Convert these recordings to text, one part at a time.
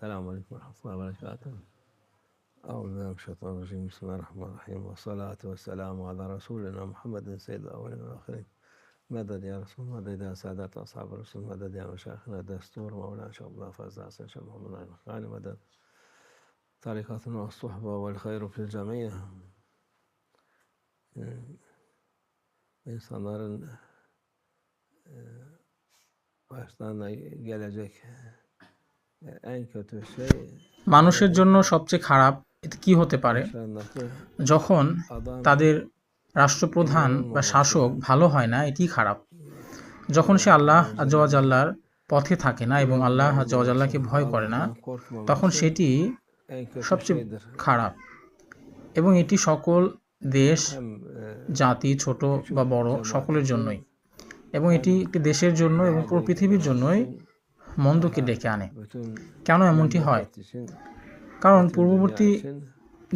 السلام عليكم ورحمة الله وبركاته. أعوذ بالله من الشيطان الرجيم. بسم الله الرحمن الرحيم، والصلاة والسلام على رسولنا محمد سيد الأولين والآخرين. مدد يا رسول، مدد يا سادات أصحاب الرسول، مدد يا مشايخنا دستور مولانا شيخ الله فاز حسن شيخ محمد الخالي، مدد طريقتنا والصحبة والخير في الجميع. İnsanların başlarına gelecek en kötü şey মানুষের জন্য সবচেয়ে খারাপ এতে কি হতে পারে? যখন তাদের রাষ্ট্রপ্রধান বা শাসক ভালো হয় না, এটি খারাপ। যখন সে আল্লাহ আজ্জা ওয়া জাল্লার পথে থাকে না এবং আল্লাহ আজ্জা ওয়া জাল্লাকে ভয় করে না, তখন সেটি সবচেয়ে খারাপ। এবং এটি সকল দেশ, জাতি, ছোট বা বড়, সকলের জন্যই। এবং এটি একটি দেশের জন্য এবং পুরো পৃথিবীর জন্যই মন্দকে ডেকে আনে। কেন এমনটি হয়? কারণ পূর্ববর্তী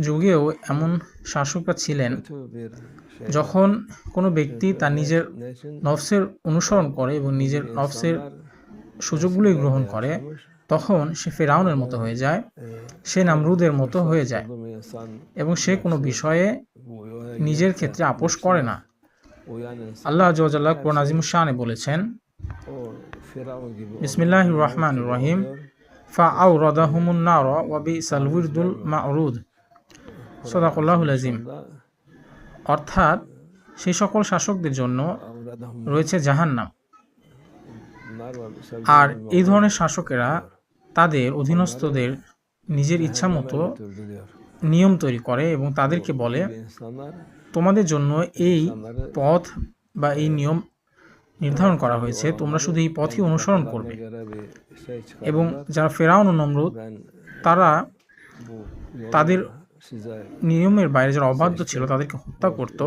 যুগেও এমন শাসকরা ছিলেন, যখন কোনো ব্যক্তি তার নিজের নফসের অনুসরণ করে এবং নিজের নফসের সুযোগগুলোই গ্রহণ করে, তখন সে ফেরাউনের মতো হয়ে যায়, সে নামরুদের মতো হয়ে যায় এবং সে কোনো বিষয়ে নিজের ক্ষেত্রে আপোষ করে না। আল্লাহ আজ্জা ওয়া জাল্লা কুরআন আযীমুশ শানে বলেছেন, বিসমিল্লাহির রহমানির রহিম, ফাআওরাদাহুমুন নার ওয়া বিসাল উরদুল মাউরুদ। সাদাকাল্লাহুল আযীম। অর্থাৎ সেই সকল শাসকদের জন্য রয়েছে জাহান্নাম। আর এই ধরনের শাসকেরা তাদের অধীনস্থদের নিজের ইচ্ছা মতো নিয়ম তৈরি করে এবং তাদেরকে বলে, তোমাদের জন্য এই পথ বা এই নিয়ম নির্ধারণ করা হয়েছে, তোমরা শুধু এই পথই অনুসরণ করবে। এবং যারা ফেরাউন ও নমরুদ, তারা তাদের নিয়মের বাইরে যারা অবাধ্য ছিল তাদেরকে হত্যা করত,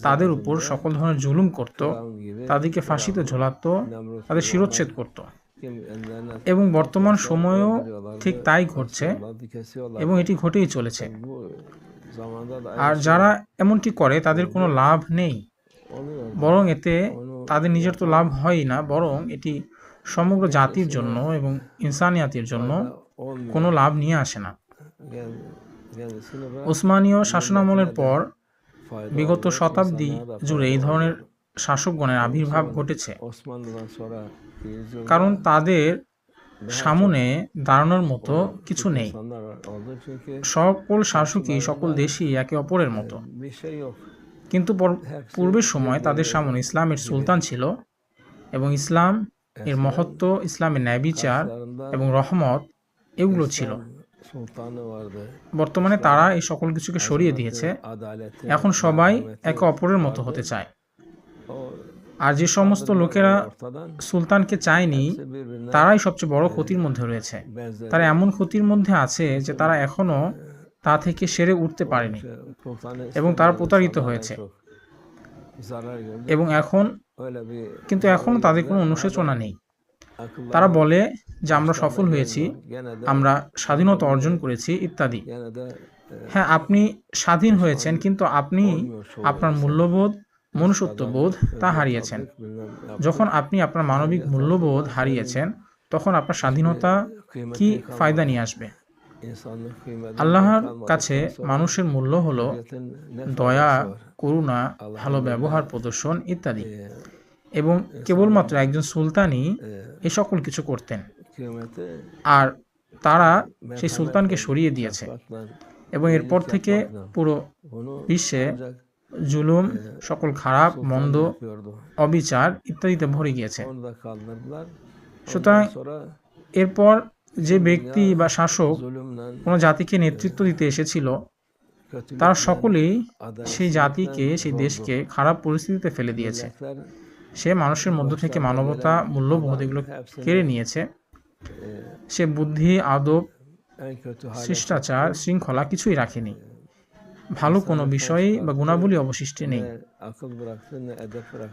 তাদের উপর সকল ধরনের জুলুম করত, তাদেরকে ফাঁসিতে ঝোলাত, তাদের শিরচ্ছেদ করত। এবং বর্তমান সময়েও ঠিক তাই ঘটছে এবং এটি ঘটেই চলেছে। আর যারা এমনটি করে তাদের কোনো লাভ নেই, বরং এতে তাদের নিজের তো লাভ হয়ই না, বরং এটি সমগ্র জাতির জন্য এবং ইনসানিয়াতের জন্য কোনো লাভ নিয়ে আসে না। ওসমানীয় শাসনামলের পর বিগত শতাব্দী জুড়ে এই ধরনের শাসকগণের আবির্ভাব ঘটেছে, কারণ তাদের সামনে দাঁড়ানোর মতো কিছু নেই। সকল শাসকই, সকল দেশই একে অপরের মতো। কিন্তু পূর্বের সময় তাদের সামনে ইসলামের সুলতান ছিল এবং ইসলাম এর মহত্ব, ইসলামের ন্যায় বিচার এবং রহমত এগুলো ছিল। বর্তমানে তারা এই সকল কিছুকে সরিয়ে দিয়েছে। এখন সবাই একে অপরের মতো হতে চায়। আর যে সমস্ত লোকেরা সুলতানকে চায়নি, তারাই সবচেয়ে বড় ক্ষতির মধ্যে রয়েছে। তারা এমন ক্ষতির মধ্যে আছে যে তারা এখনো তা থেকে সেরে উঠতে পারেনি এবং তারা প্রতারিত হয়েছে। এবং কিন্তু এখনো তাদের কোনো অনুশোচনা নেই। তারা বলে যে আমরা সফল হয়েছি, আমরা স্বাধীনতা অর্জন করেছি ইত্যাদি। হ্যাঁ, আপনি স্বাধীন হয়েছেন, কিন্তু আপনি আপনার মূল্যবোধ, মনুষ্যত্ববোধ তা হারিয়েছেন। যখন আপনি আপনার মানবিক মূল্যবোধ হারিয়েছেন, তখন আপনার স্বাধীনতা কি ফায়দা নিয়ে আসবে? আল্লাহর কাছে মানুষের মূল্য হলো দয়া, করুণা, ভালো ব্যবহার প্রদর্শন ইত্যাদি। এবং কেবলমাত্র একজন সুলতানই এ সকল কিছু করতেন, আর তারা সেই সুলতানকে সরিয়ে দিয়েছে এবং এরপর থেকে পুরো বিশ্বে জুলুম, সকল খারাপ, মন্দ, অবিচার ইত্যাদিতে ভরে গিয়েছে। সুতরাং এরপর যে ব্যক্তি বা শাসক কোনো জাতিকে নেতৃত্ব দিতে এসেছিল, তারা সকলেই সেই জাতিকে, সেই দেশকে খারাপ পরিস্থিতিতে ফেলে দিয়েছে। সে মানুষের মধ্য থেকে মানবতা, মূল্যবোধ এগুলো কেড়ে নিয়েছে। সে বুদ্ধি, আদব, শিষ্টাচার, শৃঙ্খলা কিছুই রাখেনি। ভালো কোনো বিষয় বা গুণাবলী অবশিষ্ট নেই।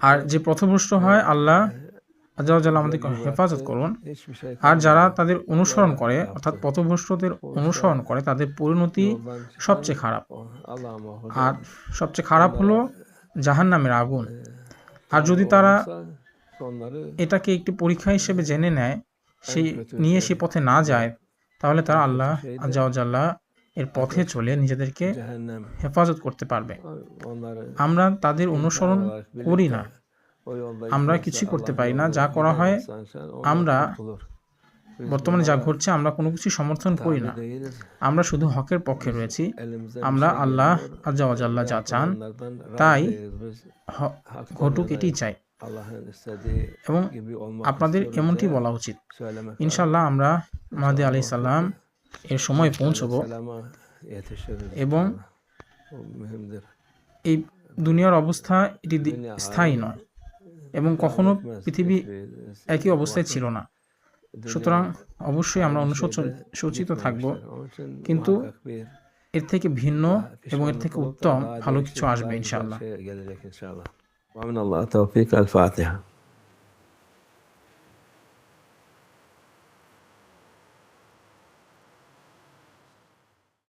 আর যে পথভ্রষ্ট হয়, আল্লাহ আজ্জা ওয়া জাল্লা আমাদেরকে হেফাজত করুন। আর যারা তাদের অনুসরণ করে, অর্থাৎ পথভ্রষ্টদের অনুসরণ করে, তাদের পরিণতি সবচেয়ে খারাপ। আর সবচেয়ে খারাপ হলো জাহান্নামের আগুন। আর যদি তারা এটাকে একটি পরীক্ষা হিসেবে জেনে নেয়, সেই পথে না যায়, তাহলে তারা আল্লাহ আজ্জা ওয়া জাল্লা এর পথে চলে নিজেদেরকে হেফাজত করতে পারবে। আমরা তাদের অনুসরণ করি না, আমরা কিছুই করতে পারি না। যা করা হয়, আমরা বর্তমানে যা ঘটছে, আমরা কোনো কিছু সমর্থন করি না। আমরা শুধু হকের পক্ষে রয়েছি। আমরা আল্লাহ আজ্জা ওয়া জাল্লা যা চান তাই ঘটুক, এটি চাই। এবং আপনাদের এমনটি বলা উচিত। ইনশাআল্লাহ আমরা মাহদী আলাইহিস সালাম এর সময় পৌঁছবো এবং এই দুনিয়ার অবস্থা এটি স্থায়ী নয় এবং কখনো পৃথিবী একই অবস্থায় ছিল না। সুতরাং অবশ্যই আমরা অনুশোচিত থাকব, কিন্তু এর থেকে ভিন্ন এবং এর থেকে উত্তম ভালো কিছু আসবে ইনশাআল্লাহ।